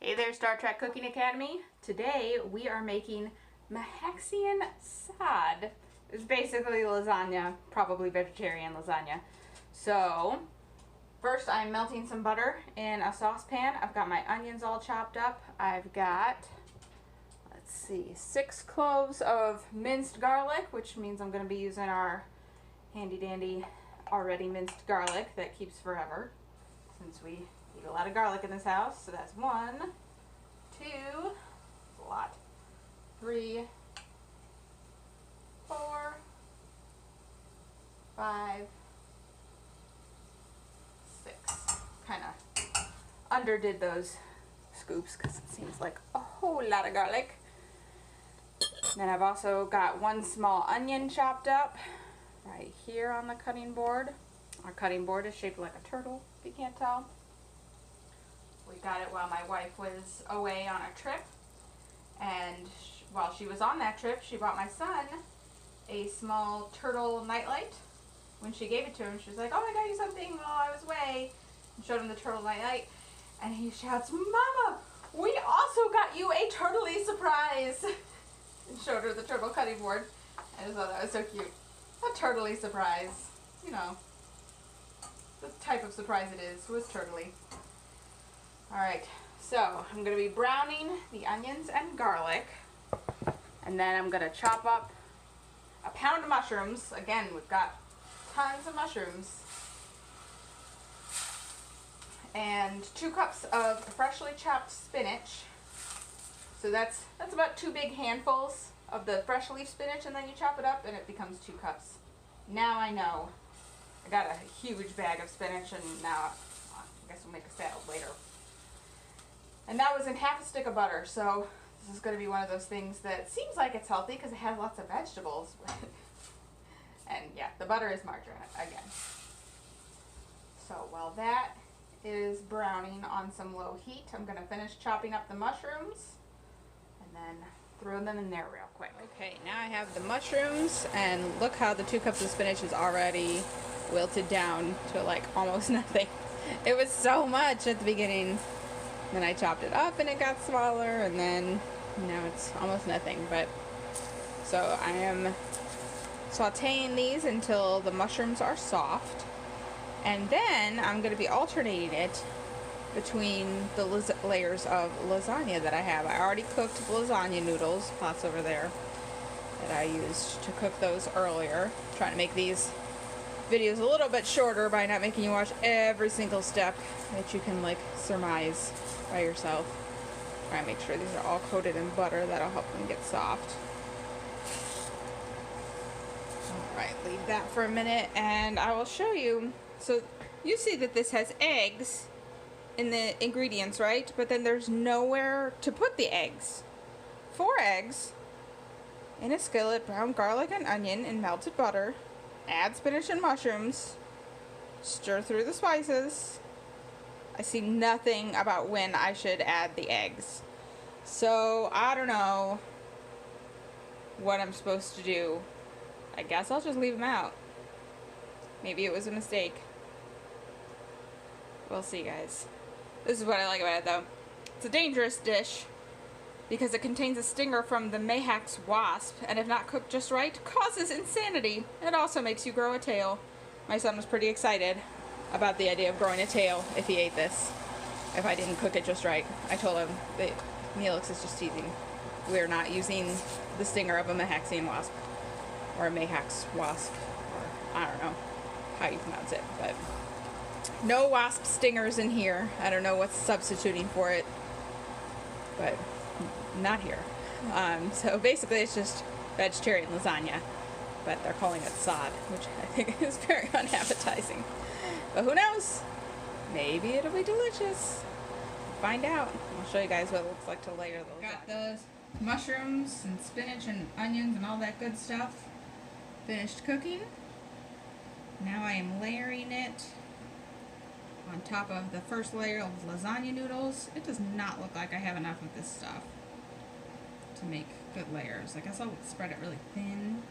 Hey there, Star Trek Cooking Academy. Today we are making Mehaxian Sod. It's basically lasagna, probably vegetarian lasagna. So, first I'm melting some butter in a saucepan. I've got my onions all chopped up. I've got, let's see, 6 cloves of minced garlic, which means I'm going to be using our handy dandy already minced garlic that keeps forever, since we eat a lot of garlic in this house. So that's 1, 2, a lot, 3, 4, 5, 6. Kind of underdid those scoops because it seems like a whole lot of garlic. Then I've also got 1 small onion chopped up right here on the cutting board. Our cutting board is shaped like a turtle, if you can't tell. We got it while my wife was away on a trip, and while she was on that trip, she bought my son a small turtle nightlight. When she gave it to him, she was like, "Oh, I got you something while I was away," and showed him the turtle nightlight, and he shouts, "Mama, we also got you a turtley surprise!" and showed her the turtle cutting board. I just thought that was so cute. A turtley surprise. You know, the type of surprise it is was turtley. Alright, so I'm going to be browning the onions and garlic, and then I'm going to chop up a pound of mushrooms. Again, we've got tons of mushrooms, and 2 cups of freshly chopped spinach. So that's about 2 big handfuls of the fresh leaf spinach, and then you chop it up and it becomes 2 cups. Now I know. I got a huge bag of spinach, and now I guess we'll make a salad later. And that was in half a stick of butter, so this is going to be one of those things that seems like it's healthy because it has lots of vegetables. And yeah, the butter is margarine again. So while that is browning on some low heat, I'm going to finish chopping up the mushrooms and then throw them in there real quick. Okay, now I have the mushrooms, and look how the 2 cups of spinach is already wilted down to like almost nothing. It was so much at the beginning. Then I chopped it up and it got smaller, and then now it's almost nothing. But so I am sauteing these until the mushrooms are soft, and then I'm going to be alternating it between the layers of lasagna that I have. I already cooked lasagna noodles, pots over there, that I used to cook those earlier. I'm trying to make these videos a little bit shorter by not making you watch every single step that you can like surmise by yourself. Try and make sure these are all coated in butter. That'll help them get soft. Alright, leave that for a minute and I will show you. So you see that this has eggs in the ingredients, right? But then there's nowhere to put the eggs. 4 eggs in a skillet, brown garlic and onion in melted butter. Add spinach and mushrooms. Stir through the spices. I see nothing about when I should add the eggs. So I don't know what I'm supposed to do. I guess I'll just leave them out. Maybe it was a mistake. We'll see, guys. This is what I like about it, though. It's a dangerous dish because it contains a stinger from the Mehaxian wasp, and if not cooked just right, causes insanity. It also makes you grow a tail. My son was pretty excited about the idea of growing a tail if he ate this, if I didn't cook it just right. I told him that Neelix is just teasing. We're not using the stinger of a Mehaxian wasp, or a Mehaxian wasp, or I don't know how you pronounce it, but no wasp stingers in here. I don't know what's substituting for it, but not here. So basically it's just vegetarian lasagna, but they're calling it sod, which I think is very unappetizing. But who knows? Maybe it'll be delicious. Find out. I'll show you guys what it looks like to layer those. Got those mushrooms and spinach and onions and all that good stuff finished cooking. Now I am layering it on top of the first layer of lasagna noodles. It does not look like I have enough of this stuff to make good layers. I guess I'll spread it really thin.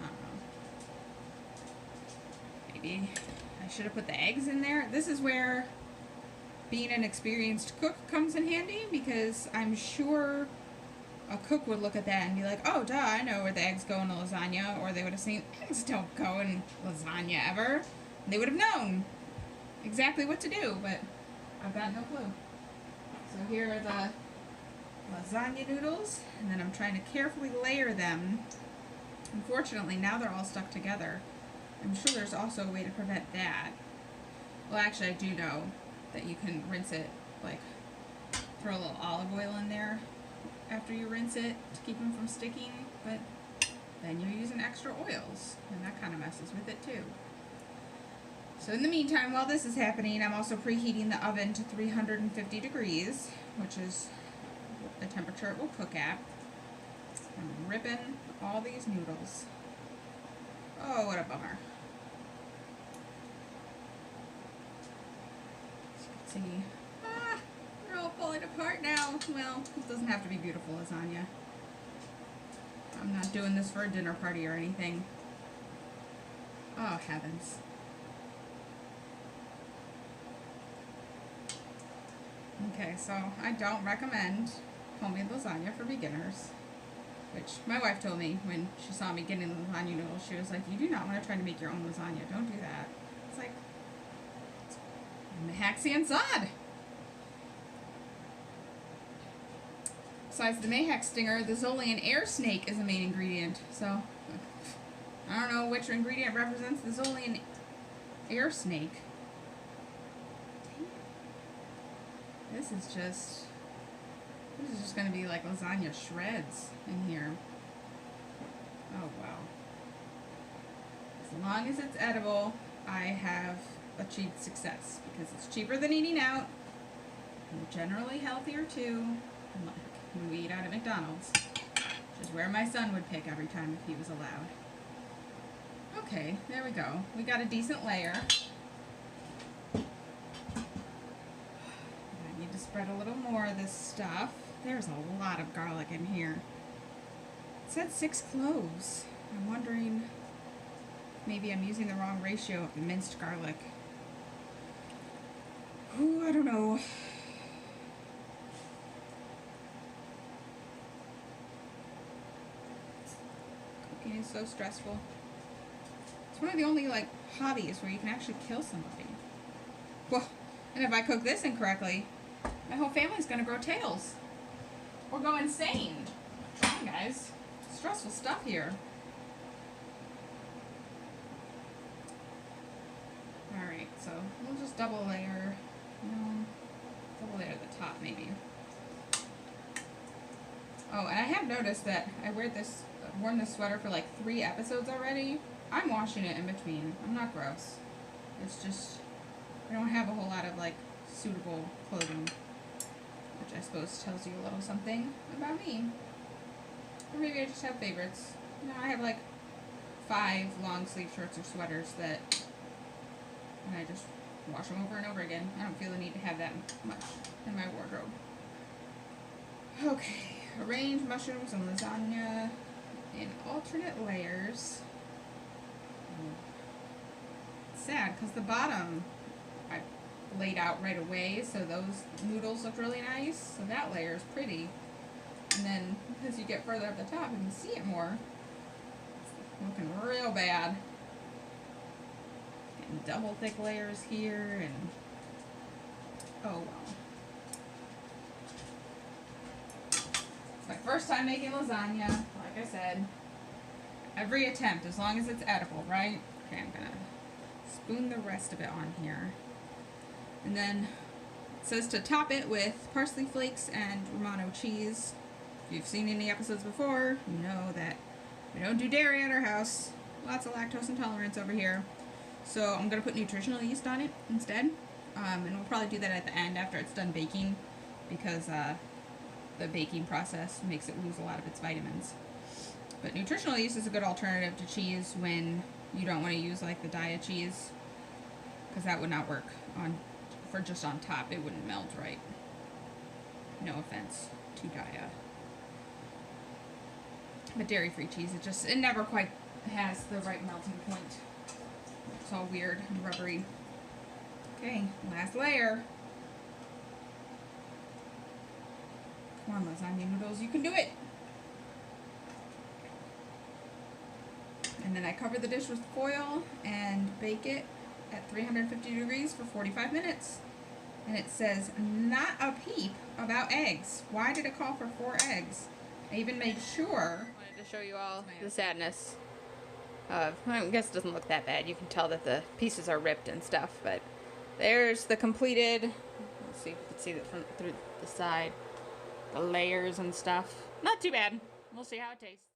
I don't know. Maybe I should have put the eggs in there. This is where being an experienced cook comes in handy, because I'm sure a cook would look at that and be like, oh, duh, I know where the eggs go in a lasagna, or they would have seen, eggs don't go in lasagna ever. And they would have known exactly what to do, but I've got no clue. So here are the lasagna noodles, and then I'm trying to carefully layer them. Unfortunately, now they're all stuck together. I'm sure there's also a way to prevent that. Well, actually, I do know that you can rinse it, like, throw a little olive oil in there after you rinse it to keep them from sticking, but then you're using extra oils, and that kind of messes with it too. So in the meantime, while this is happening, I'm also preheating the oven to 350 degrees, which is the temperature it will cook at. I'm ripping all these noodles. Oh, what a bummer. As you can see, they're all falling apart now. Well, it doesn't have to be beautiful lasagna. I'm not doing this for a dinner party or anything. Oh, heavens. Okay, so I don't recommend homemade lasagna for beginners, which my wife told me when she saw me getting lasagna noodles. She was like, you do not want to try to make your own lasagna. Don't do that. It's like, it's Mehaxian Sod. Besides the Mayhax stinger, the Zolian air snake is a main ingredient. So, I don't know which ingredient represents the Zolian air snake. This is just going to be like lasagna shreds in here. Oh, wow. As long as it's edible, I have achieved success, because it's cheaper than eating out, and generally healthier too, like when we eat out at McDonald's, which is where my son would pick every time if he was allowed. Okay, there we go. We got a decent layer. Spread a little more of this stuff. There's a lot of garlic in here. It said 6 cloves. I'm wondering, maybe I'm using the wrong ratio of the minced garlic. Ooh, I don't know. Cooking is so stressful. It's one of the only, like, hobbies where you can actually kill somebody. Well, and if I cook this incorrectly, my whole family's gonna grow tails or go insane. Come on, guys. Stressful stuff here. Alright, so we'll just double layer. Double layer at the top, maybe. Oh, and I have noticed that I've worn this sweater for like 3 episodes already. I'm washing it in between. I'm not gross. It's just, I don't have a whole lot of like suitable clothing, which I suppose tells you a little something about me. Or maybe I just have favorites. You know, I have like 5 long sleeve shirts or sweaters and I just wash them over and over again. I don't feel the need to have that much in my wardrobe. Okay, arrange mushrooms and lasagna in alternate layers. It's sad because the bottom I laid out right away, so those noodles look really nice, so that layer is pretty. And then as you get further up the top, you can see it more. It's looking real bad. Getting double thick layers here, and oh wow. It's my first time making lasagna, like I said. Every attempt, as long as it's edible, right? Okay, I'm gonna spoon the rest of it on here. And then it says to top it with parsley flakes and Romano cheese. If you've seen any episodes before, you know that we don't do dairy at our house. Lots of lactose intolerance over here. So I'm going to put nutritional yeast on it instead. And we'll probably do that at the end after it's done baking, because the baking process makes it lose a lot of its vitamins. But nutritional yeast is a good alternative to cheese when you don't want to use like the diet cheese, because that would not work for just on top. It wouldn't melt right. No offense to Gaia. But dairy-free cheese, it never quite has the right melting point. It's all weird and rubbery. Okay, last layer. Come on, lasagna noodles, you can do it! And then I cover the dish with foil and bake it at 350 degrees for 45 minutes. And it says not a peep about eggs. Why did it call for 4 eggs? I even made sure. I wanted to show you all the sadness of, I guess it doesn't look that bad. You can tell that the pieces are ripped and stuff, but there's the completed, let's see if you can see it from through the side, the layers and stuff. Not too bad. We'll see how it tastes.